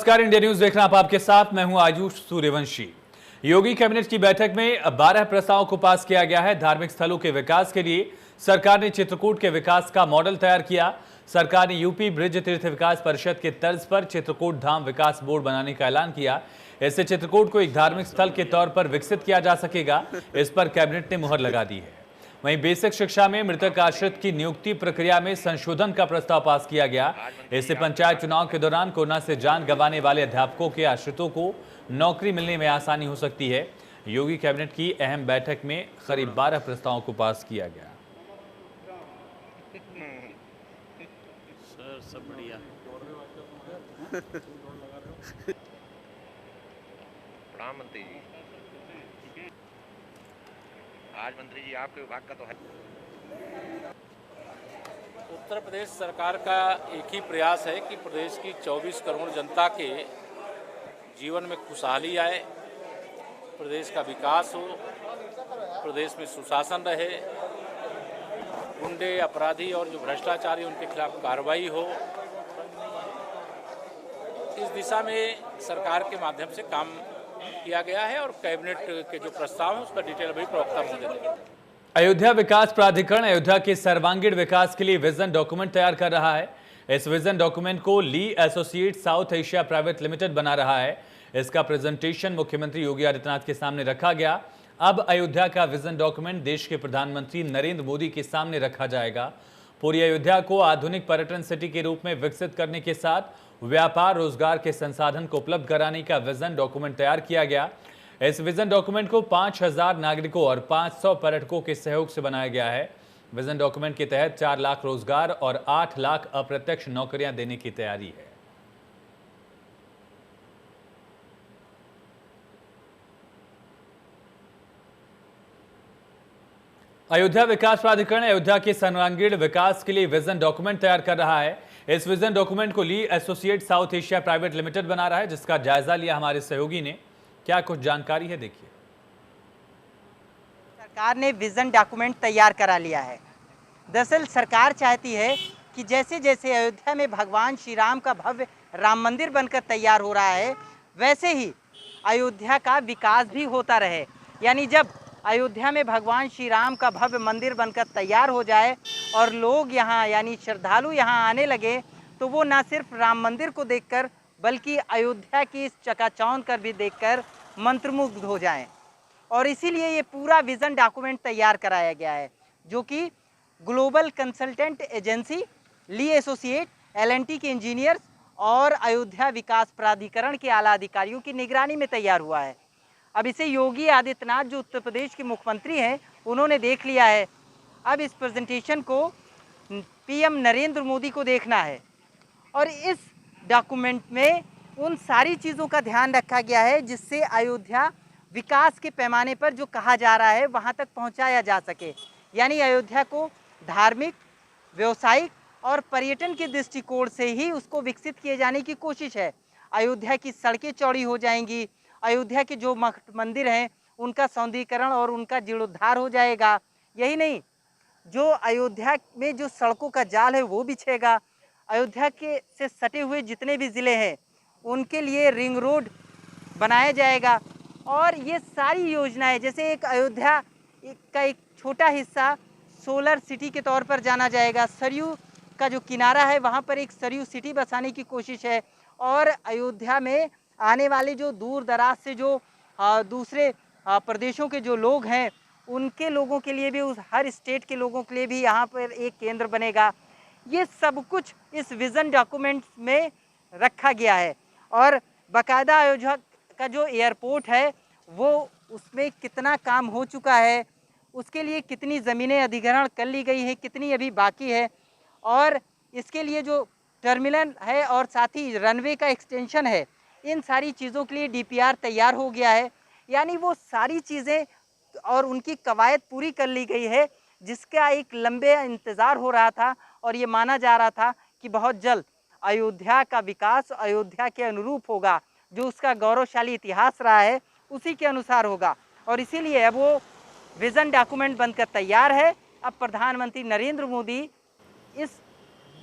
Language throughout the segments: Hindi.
नमस्कार, इंडिया न्यूज देख रहे हैं आपके साथ मैं हूं आयुष सूर्यवंशी। योगी कैबिनेट की बैठक में 12 प्रस्तावों को पास किया गया है। धार्मिक स्थलों के विकास के लिए सरकार ने चित्रकूट के विकास का मॉडल तैयार किया। सरकार ने यूपी ब्रिज तीर्थ विकास परिषद के तर्ज पर चित्रकूट धाम विकास बोर्ड बनाने का ऐलान किया। इससे चित्रकूट को एक धार्मिक स्थल के तौर पर विकसित किया जा सकेगा। इस पर कैबिनेट ने मुहर लगा दी है। वहीं बेसिक शिक्षा में मृतक आश्रित की नियुक्ति प्रक्रिया में संशोधन का प्रस्ताव पास किया गया। इससे पंचायत चुनाव के दौरान कोरोना से जान गंवाने वाले अध्यापकों के आश्रितों को नौकरी मिलने में आसानी हो सकती है। योगी कैबिनेट की अहम बैठक में करीब 12 प्रस्तावों को पास किया गया। सर सब बढ़िया। प्रणाम मंत्री जी। आज मंत्री जी आपके विभाग का तो है। उत्तर प्रदेश सरकार का एक ही प्रयास है कि प्रदेश की 24 करोड़ जनता के जीवन में खुशहाली आए, प्रदेश का विकास हो, प्रदेश में सुशासन रहे, गुंडे अपराधी और जो भ्रष्टाचारी उनके खिलाफ कार्रवाई हो। इस दिशा में सरकार के माध्यम से काम किया गया है और कैबिनेट के जो प्रस्ताव है उसका डिटेल अभी प्रवक्ता महोदय देंगे। अयोध्या विकास प्राधिकरण अयोध्या के सर्वांगीण विकास के लिए विजन डॉक्यूमेंट तैयार कर रहा है। इस विजन डॉक्यूमेंट को Lee associate South Asia private limited बना रहा है। इसका प्रेजेंटेशन मुख्यमंत्री योगी आदित्यनाथ के सामने रखा गया। अब अयोध्या का विजन डॉक्यूमेंट देश के प्रधानमंत्री नरेंद्र मोदी के सामने रखा जाएगा। पूरी अयोध्या को आधुनिक पर्यटन सिटी के रूप में विकसित करने के साथ व्यापार रोजगार के संसाधन को उपलब्ध कराने का विजन डॉक्यूमेंट तैयार किया गया। इस विजन डॉक्यूमेंट को 5000 नागरिकों और 500 पर्यटकों के सहयोग से बनाया गया है। विजन डॉक्यूमेंट के तहत 4 लाख रोजगार और 8 लाख अप्रत्यक्ष नौकरियां देने की तैयारी है। अयोध्या विकास प्राधिकरण अयोध्या के सर्वांगीण विकास के लिए विजन डॉक्यूमेंट तैयार कर रहा है। इस विजन डॉक्यूमेंट को Lee associate South Asia private limited बना रहा है, जिसका जायजा लिया हमारे सहयोगी ने। क्या कुछ जानकारी है, देखिए। सरकार ने विजन डॉक्यूमेंट तैयार करा लिया है। दरअसल सरकार चाहती है कि जैसे जैसे अयोध्या में भगवान श्री राम का भव्य राम मंदिर बनकर तैयार हो रहा है, वैसे ही अयोध्या का विकास भी होता रहे। यानी जब अयोध्या में भगवान श्री राम का भव्य मंदिर बनकर तैयार हो जाए और लोग यहाँ यानी श्रद्धालु यहाँ आने लगे, तो वो न सिर्फ राम मंदिर को देखकर बल्कि अयोध्या की इस चकाचौंध कर भी देखकर मंत्रमुग्ध हो जाएं। और इसीलिए ये पूरा विज़न डॉक्यूमेंट तैयार कराया गया है, जो कि ग्लोबल कंसल्टेंट एजेंसी ली एसोसिएट L&T के इंजीनियर्स और अयोध्या विकास प्राधिकरण के आला अधिकारियों की निगरानी में तैयार हुआ है। अब इसे योगी आदित्यनाथ जो उत्तर प्रदेश के मुख्यमंत्री हैं, उन्होंने देख लिया है। अब इस प्रेजेंटेशन को PM नरेंद्र मोदी को देखना है और इस डॉक्यूमेंट में उन सारी चीज़ों का ध्यान रखा गया है जिससे अयोध्या विकास के पैमाने पर जो कहा जा रहा है वहाँ तक पहुँचाया जा सके। यानी अयोध्या को धार्मिक, व्यवसायिक और पर्यटन के दृष्टिकोण से ही उसको विकसित किए जाने की कोशिश है। अयोध्या की सड़कें चौड़ी हो जाएंगी, अयोध्या के जो मंदिर हैं उनका सौंदर्यीकरण और उनका जीर्णोद्धार हो जाएगा। यही नहीं, जो अयोध्या में जो सड़कों का जाल है वो बिछेगा। अयोध्या के से सटे हुए जितने भी ज़िले हैं उनके लिए रिंग रोड बनाया जाएगा। और ये सारी योजनाएं, जैसे एक अयोध्या का एक छोटा हिस्सा सोलर सिटी के तौर पर जाना जाएगा। सरयू का जो किनारा है वहाँ पर एक सरयू सिटी बसाने की कोशिश है। और अयोध्या में आने वाले जो दूर दराज से जो दूसरे प्रदेशों के जो लोग हैं उनके लोगों के लिए भी, उस हर स्टेट के लोगों के लिए भी यहाँ पर एक केंद्र बनेगा। ये सब कुछ इस विज़न डॉक्यूमेंट में रखा गया है। और बाकायदा अयोध्या का जो एयरपोर्ट है वो उसमें कितना काम हो चुका है, उसके लिए कितनी ज़मीनें अधिग्रहण कर ली गई हैं, कितनी अभी बाकी है, और इसके लिए जो टर्मिनल है और साथ ही रनवे का एक्सटेंशन है, इन सारी चीज़ों के लिए DPR तैयार हो गया है। यानी वो सारी चीज़ें और उनकी कवायद पूरी कर ली गई है, जिसका एक लंबे इंतज़ार हो रहा था और ये माना जा रहा था कि बहुत जल्द अयोध्या का विकास अयोध्या के अनुरूप होगा, जो उसका गौरवशाली इतिहास रहा है उसी के अनुसार होगा। और इसीलिए अब वो विज़न डॉक्यूमेंट बनकर तैयार है। अब प्रधानमंत्री नरेंद्र मोदी इस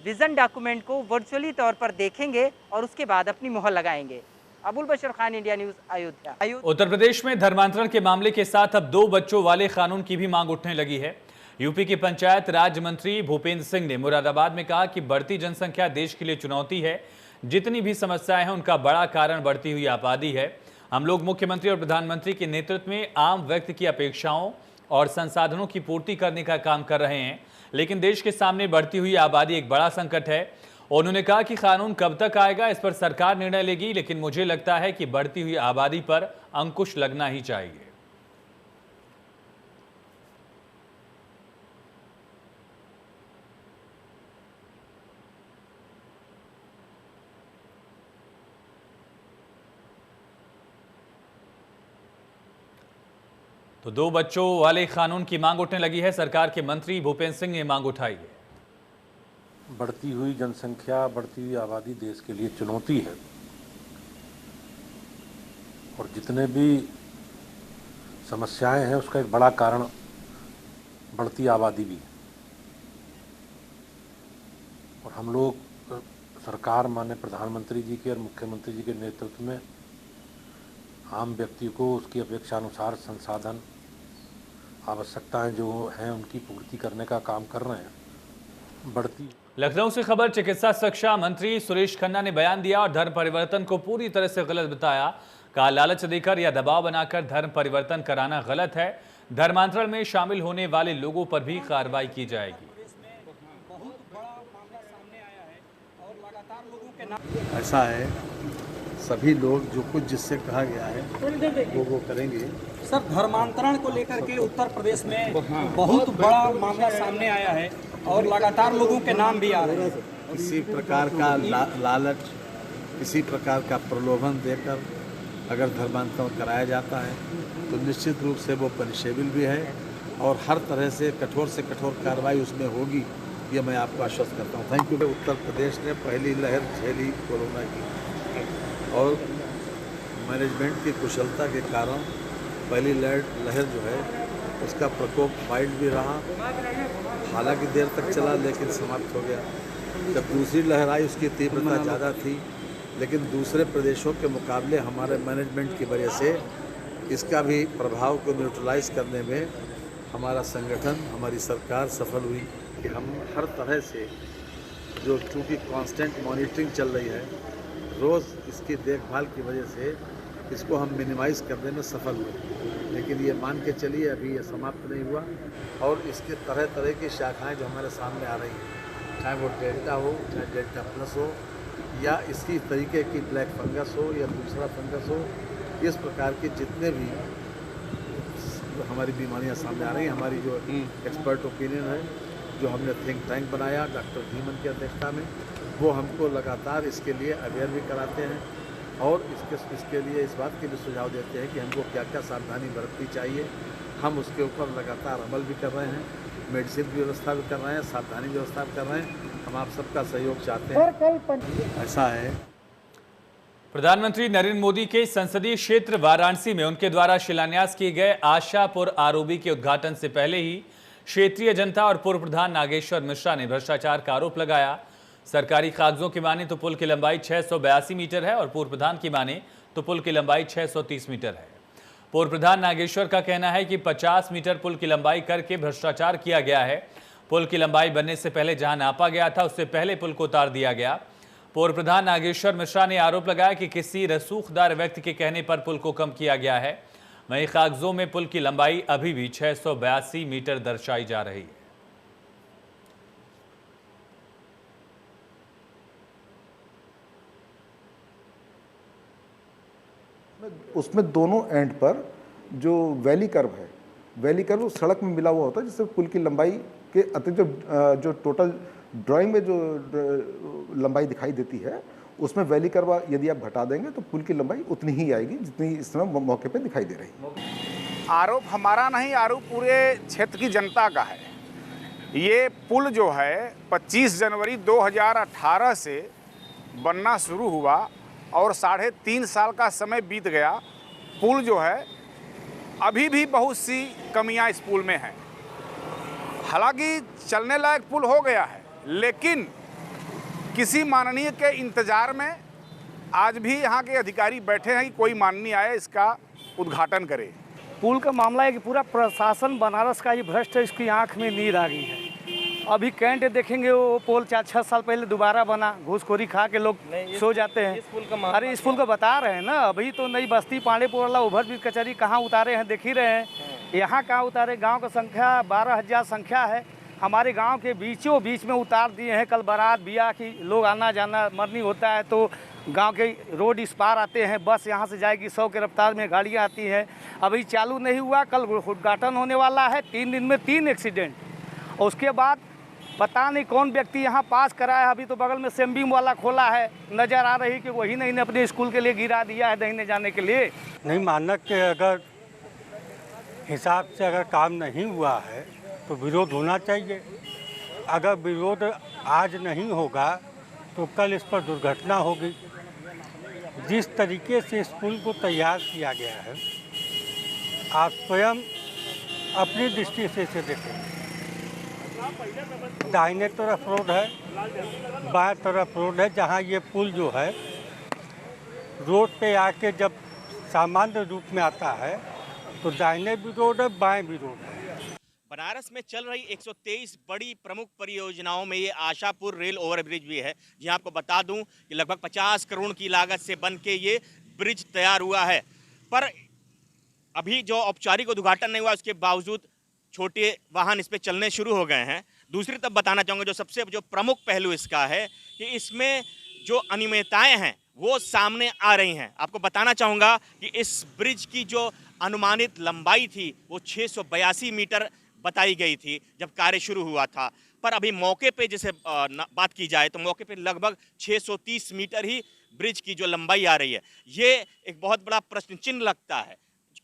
विजन डॉक्यूमेंट को वर्चुअली तौर पर देखेंगे और उसके बाद अपनी मोहर लगाएंगे। अबुल बशर खान, इंडिया न्यूज, अयोध्या। उत्तर प्रदेश में धर्मांतरण के मामले के साथ अब 2 बच्चों वाले कानून की भी मांग उठने लगी है। यूपी के पंचायत राज मंत्री भूपेंद्र सिंह ने मुरादाबाद में कहा कि बढ़ती जनसंख्या देश के लिए चुनौती है। जितनी भी समस्याएं हैं उनका बड़ा कारण बढ़ती हुई आबादी है। हम लोग मुख्यमंत्री और प्रधानमंत्री के नेतृत्व में आम व्यक्ति की अपेक्षाओं और संसाधनों की पूर्ति करने का काम कर रहे हैं, लेकिन देश के सामने बढ़ती हुई आबादी एक बड़ा संकट है। उन्होंने कहा कि कानून कब तक आएगा इस पर सरकार निर्णय लेगी, लेकिन मुझे लगता है कि बढ़ती हुई आबादी पर अंकुश लगना ही चाहिए। तो 2 बच्चों वाले कानून की मांग उठने लगी है। सरकार के मंत्री भूपेंद्र सिंह ने मांग उठाई है। बढ़ती हुई जनसंख्या, बढ़ती हुई आबादी देश के लिए चुनौती है और जितने भी समस्याएं हैं उसका एक बड़ा कारण बढ़ती आबादी भी है। और हम लोग सरकार, माननीय प्रधानमंत्री जी के और मुख्यमंत्री जी के नेतृत्व में आम व्यक्ति को उसकी अपेक्षानुसार संसाधन, आवश्यकताएं जो हैं उनकी पूर्ति करने का काम कर रहे हैं। बढ़ती लखनऊ से खबर। चिकित्सा शिक्षा मंत्री सुरेश खन्ना ने बयान दिया और धर्म परिवर्तन को पूरी तरह से गलत बताया। कहा, लालच देकर या दबाव बनाकर धर्म परिवर्तन कराना गलत है। धर्मांतरण में शामिल होने वाले लोगों पर भी कार्रवाई की जाएगी। ऐसा है, सभी लोग जो कुछ जिससे कहा गया है वो करेंगे। सर, धर्मांतरण को लेकर के उत्तर प्रदेश में बहुत बड़ा मामला सामने आया है और लगातार लोगों के नाम भी आ रहे हैं। किसी प्रकार का लालच, किसी प्रकार का प्रलोभन देकर अगर धर्मांतरण कराया जाता है तो निश्चित रूप से वो पनिशेबल भी है और हर तरह से कठोर कार्रवाई उसमें होगी, ये मैं आपको आश्वस्त करता हूँ। Thank you. उत्तर प्रदेश ने पहली लहर झेली कोरोना की और मैनेजमेंट की कुशलता के कारण पहली लहर जो है उसका प्रकोप माइल्ड भी रहा, हालांकि देर तक चला लेकिन समाप्त हो गया। जब दूसरी लहर आई उसकी तीव्रता ज़्यादा थी, लेकिन दूसरे प्रदेशों के मुकाबले हमारे मैनेजमेंट की वजह से इसका भी प्रभाव को न्यूट्रलाइज करने में हमारा संगठन, हमारी सरकार सफल हुई कि हम हर तरह से जो चूँकि कांस्टेंट मॉनिटरिंग चल रही है, रोज़ इसकी देखभाल की वजह से इसको हम मिनिमाइज़ करने में सफल हुए। लेकिन ये मान के चलिए अभी ये समाप्त नहीं हुआ और इसके तरह तरह की शाखाएं जो हमारे सामने आ रही हैं, चाहे वो डेल्टा हो, चाहे डेल्टा प्लस हो, या इसी तरीके की ब्लैक फंगस हो या दूसरा फंगस हो, इस प्रकार के जितने भी हमारी बीमारियां सामने आ रही हैं, हमारी जो एक्सपर्ट ओपिनियन है, जो हमने थिंक टैंक बनाया डॉक्टर धीमन की अध्यक्षता में, वो हमको लगातार इसके लिए अवेयर भी कराते हैं और इसके लिए इस बात के भी सुझाव देते हैं कि हमको क्या क्या सावधानी बरतनी चाहिए। हम उसके ऊपर लगातार अमल भी कर रहे हैं, मेडिसिन की व्यवस्था भी कर रहे हैं, सावधानी व्यवस्था भी कर रहे हैं। हम आप सबका सहयोग चाहते हैं। ऐसा है, प्रधानमंत्री नरेंद्र मोदी के संसदीय क्षेत्र वाराणसी में उनके द्वारा शिलान्यास किए गए आशापुर आरओबी के उद्घाटन से पहले ही क्षेत्रीय जनता और पूर्व प्रधान नागेश्वर मिश्रा ने भ्रष्टाचार का आरोप लगाया। सरकारी कागजों की माने तो पुल की लंबाई 682 मीटर है और पूर्व प्रधान की माने तो पुल की लंबाई 630 मीटर है। पूर्व प्रधान नागेश्वर का कहना है कि 50 मीटर पुल की लंबाई करके भ्रष्टाचार किया गया है। पुल की लंबाई बनने से पहले जहां नापा गया था उससे पहले पुल को उतार दिया गया। पूर्व प्रधान नागेश्वर मिश्रा ने आरोप लगाया कि किसी रसूखदार व्यक्ति के कहने पर पुल को कम किया गया है। वहीं कागजों में पुल की लंबाई अभी भी 682 मीटर दर्शाई जा रही है। उसमें दोनों एंड पर जो वैली कर्व है, वैली कर्व सड़क में मिला हुआ होता है, जिससे पुल की लंबाई के अतिरिक्त जो टोटल ड्राइंग में जो लंबाई दिखाई देती है उसमें वैली कर्व यदि आप घटा देंगे तो पुल की लंबाई उतनी ही आएगी जितनी इस समय मौके पे दिखाई दे रही है। आरोप हमारा नहीं, आरोप पूरे क्षेत्र की जनता का है। ये पुल जो है 25 जनवरी 2018 से बनना शुरू हुआ और 3.5 साल का समय बीत गया। पुल जो है अभी भी बहुत सी कमियां इस पुल में हैं। हालांकि चलने लायक पुल हो गया है, लेकिन किसी माननीय के इंतजार में आज भी यहाँ के अधिकारी बैठे हैं कि कोई माननीय आए इसका उद्घाटन करे। पुल का मामला है कि पूरा प्रशासन बनारस का ही भ्रष्ट है, इसकी आंख में नींद आ गई है। अभी कैंट देखेंगे वो पुल 4-6 साल पहले दोबारा बना, घूसखोरी खा के लोग सो जाते हैं। अरे इस पुल का बता रहे हैं ना, अभी तो नई बस्ती पांडेपुर वाला ओवरब्रिज कचहरी कहाँ उतारे हैं देख ही रहे हैं। यहाँ कहाँ उतारे, गांव का संख्या 12,000 संख्या है, हमारे गांव के बीचों बीच में उतार दिए हैं। कल बारात बियाह की लोग आना जाना मरनी होता है तो गांव के रोड इस पार आते हैं, बस यहाँ से जाएगी 100 की रफ्तार में गाड़ियाँ आती हैं। अभी चालू नहीं हुआ, कल उद्घाटन होने वाला है। 3 दिन में 3 एक्सीडेंट, और उसके बाद पता नहीं कौन व्यक्ति यहाँ पास करा है। अभी तो बगल में सेमबीम वाला खोला है, नज़र आ रही कि वही नहीं ने अपने स्कूल के लिए गिरा दिया है दहीने जाने के लिए। नहीं, मानक के अगर हिसाब से अगर काम नहीं हुआ है तो विरोध होना चाहिए। अगर विरोध आज नहीं होगा तो कल इस पर दुर्घटना होगी। जिस तरीके से इस पुल को तैयार किया गया है, आप स्वयं अपनी दृष्टि से इसे देखें। दाहिने तरफ रोड है, बाएं तरफ रोड है। जहां ये पुल जो है रोड पे आके जब सामान्य रूप में आता है तो दाहिने भी रोड है, बाएं भी रोड है। बनारस में चल रही 123 बड़ी प्रमुख परियोजनाओं में ये आशापुर रेल ओवरब्रिज भी है, जी आपको बता दूं कि लगभग 50 करोड़ की लागत से बन के ये ब्रिज तैयार हुआ है। पर अभी जो औपचारिक उद्घाटन नहीं हुआ, उसके बावजूद छोटे वाहन इस पे चलने शुरू हो गए हैं। दूसरी तरफ बताना चाहूँगा जो सबसे प्रमुख पहलू इसका है कि इसमें जो अनियमितताएं हैं वो सामने आ रही हैं। आपको बताना चाहूँगा कि इस ब्रिज की जो अनुमानित लंबाई थी वो 682 मीटर बताई गई थी जब कार्य शुरू हुआ था, पर अभी मौके पे जैसे बात की जाए तो मौके पे लगभग 630 मीटर ही ब्रिज की जो लंबाई आ रही है। ये एक बहुत बड़ा प्रश्न चिन्ह लगता है।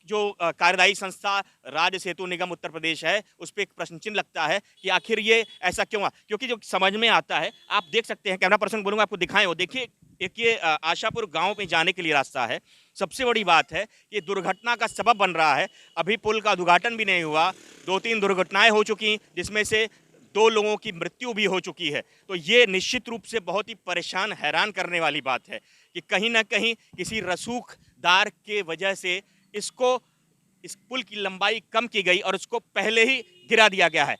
जो कार्यदायी संस्था राज्य सेतु निगम उत्तर प्रदेश है उस पर एक प्रश्न चिन्ह लगता है कि आखिर ये ऐसा क्यों हुआ, क्योंकि जो समझ में आता है, आप देख सकते हैं, कैमरा पर्सन बोलूँगा आपको दिखाएं, वो देखिए एक ये आशापुर गांव में जाने के लिए रास्ता है। सबसे बड़ी बात है कि दुर्घटना का सबब बन रहा है। अभी पुल का उद्घाटन भी नहीं हुआ, 2-3 दुर्घटनाएं हो चुकी, जिसमें से 2 लोगों की मृत्यु भी हो चुकी है। तो ये निश्चित रूप से बहुत ही परेशान, हैरान करने वाली बात है कि कहीं ना कहीं किसी रसूखदार के वजह से इस पुल की लंबाई कम की गई और उसको पहले ही गिरा दिया गया है।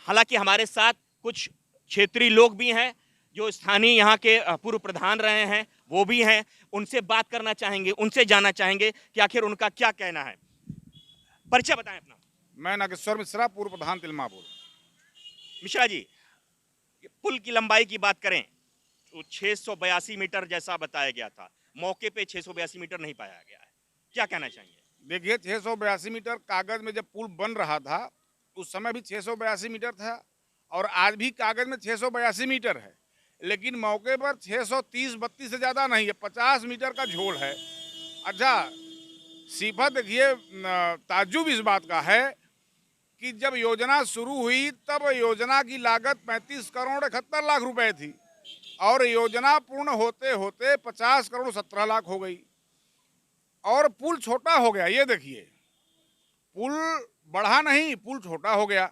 हालांकि हमारे साथ कुछ क्षेत्रीय लोग भी हैं जो स्थानीय यहाँ के पूर्व प्रधान रहे हैं, वो भी हैं, उनसे बात करना चाहेंगे, उनसे जानना चाहेंगे कि आखिर उनका क्या कहना है। परिचय बताएं अपना। मैं नागेश्वर मिश्रा, पूर्व प्रधान तिलमापुर। मिश्रा जी, पुल की लंबाई की बात करें तो 682 मीटर जैसा बताया गया था, मौके पे 682 मीटर नहीं पाया गया है, क्या कहना चाहेंगे? देखिए, 682 मीटर कागज में जब पुल बन रहा था उस समय भी 682 मीटर था और आज भी कागज में 682 मीटर है, लेकिन मौके पर 630-32 से ज़्यादा नहीं है, 50 मीटर का झोल है। अच्छा, सिफा देखिए, ताज्जुब इस बात का है कि जब योजना शुरू हुई तब योजना की लागत 35 करोड़ 71 लाख रुपए थी और योजना पूर्ण होते होते 50 करोड़ 17 लाख हो गई और पुल छोटा हो गया। ये देखिए, पुल बढ़ा नहीं, पुल छोटा हो गया।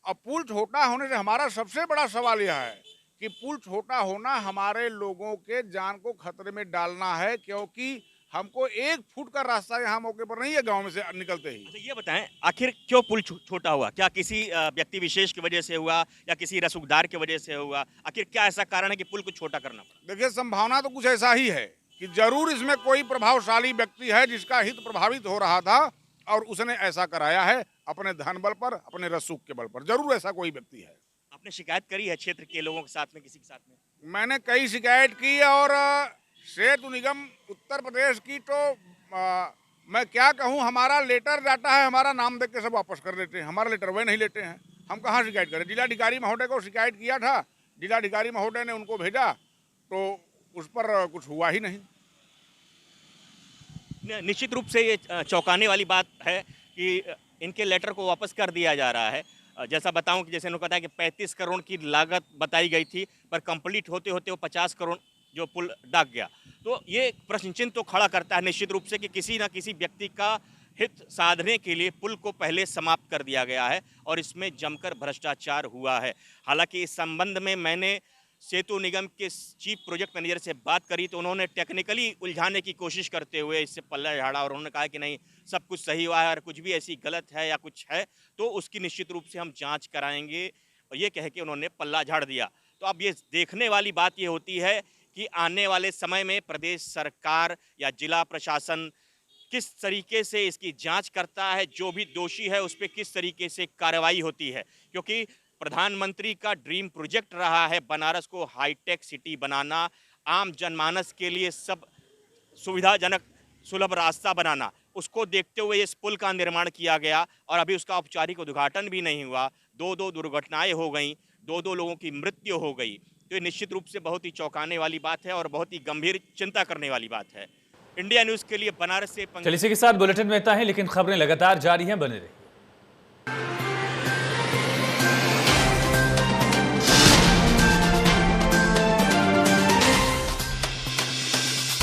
अब पुल छोटा होने से हमारा सबसे बड़ा सवाल यह है कि पुल छोटा होना हमारे लोगों के जान को खतरे में डालना है, क्योंकि हमको 1 फुट का रास्ता यहाँ मौके पर नहीं है गांव में से निकलते ही। अच्छा, ये बताएं आखिर क्यों पुल छोटा हुआ? क्या किसी व्यक्ति विशेष की वजह से हुआ या किसी रसूखदार की वजह से हुआ? आखिर क्या ऐसा कारण है कि पुल को छोटा करना पड़ा? देखिए, संभावना तो कुछ ऐसा ही है कि जरूर इसमें कोई प्रभावशाली व्यक्ति है जिसका हित प्रभावित हो रहा था और उसने ऐसा कराया है अपने धन बल पर, अपने रसूख के बल पर। जरूर ऐसा कोई व्यक्ति है। आपने शिकायत करी है क्षेत्र के लोगों के साथ में, किसी के साथ में? मैंने कई शिकायत की और सेतु निगम उत्तर प्रदेश की तो मैं क्या कहूँ, हमारा लेटर जाता है, हमारा नाम देख के सब वापस कर देते हैं, हमारा लेटर वे नहीं लेते हैं। हम कहाँ शिकायत करें? जिलाधिकारी महोदय को शिकायत किया था, जिलाधिकारी महोदय ने उनको भेजा तो उस पर कुछ हुआ ही नहीं। निश्चित रूप से ये चौंकाने वाली बात है कि इनके लेटर को वापस कर दिया जा रहा है। जैसा बताऊं कि जैसे उन्होंने बताया कि 35 करोड़ की लागत बताई गई थी, पर कंप्लीट होते होते वो 50 करोड़ जो पुल डाक गया। तो ये प्रश्न चिन्ह तो खड़ा करता है निश्चित रूप से कि किसी न किसी व्यक्ति का हित साधने के लिए पुल को पहले समाप्त कर दिया गया है और इसमें जमकर भ्रष्टाचार हुआ है। हालांकि इस संबंध में मैंने सेतु निगम के चीफ प्रोजेक्ट मैनेजर से बात करी तो उन्होंने टेक्निकली उलझाने की कोशिश करते हुए इससे पल्ला झाड़ा और उन्होंने कहा कि नहीं, सब कुछ सही हुआ है और कुछ भी ऐसी गलत है या कुछ है तो उसकी निश्चित रूप से हम जांच कराएंगे, और ये कह के उन्होंने पल्ला झाड़ दिया। तो अब ये देखने वाली बात ये होती है कि आने वाले समय में प्रदेश सरकार या जिला प्रशासन किस तरीके से इसकी जांच करता है, जो भी दोषी है उस पर किस तरीके से कार्रवाई होती है, क्योंकि प्रधानमंत्री का ड्रीम प्रोजेक्ट रहा है बनारस को हाईटेक सिटी बनाना, आम जनमानस के लिए सब सुविधाजनक सुलभ रास्ता बनाना। उसको देखते हुए इस पुल का निर्माण किया गया और अभी उसका औपचारिक उद्घाटन भी नहीं हुआ। दो दुर्घटनाएं हो गई, दो लोगों की मृत्यु हो गई। तो ये निश्चित रूप से बहुत ही चौंकाने वाली बात है और बहुत ही गंभीर चिंता करने वाली बात है। इंडिया न्यूज़ के लिए बनारस से चलिए इसी के साथ बुलेटिन में इतना है, लेकिन खबरें लगातार जारी हैं, बने रहिए।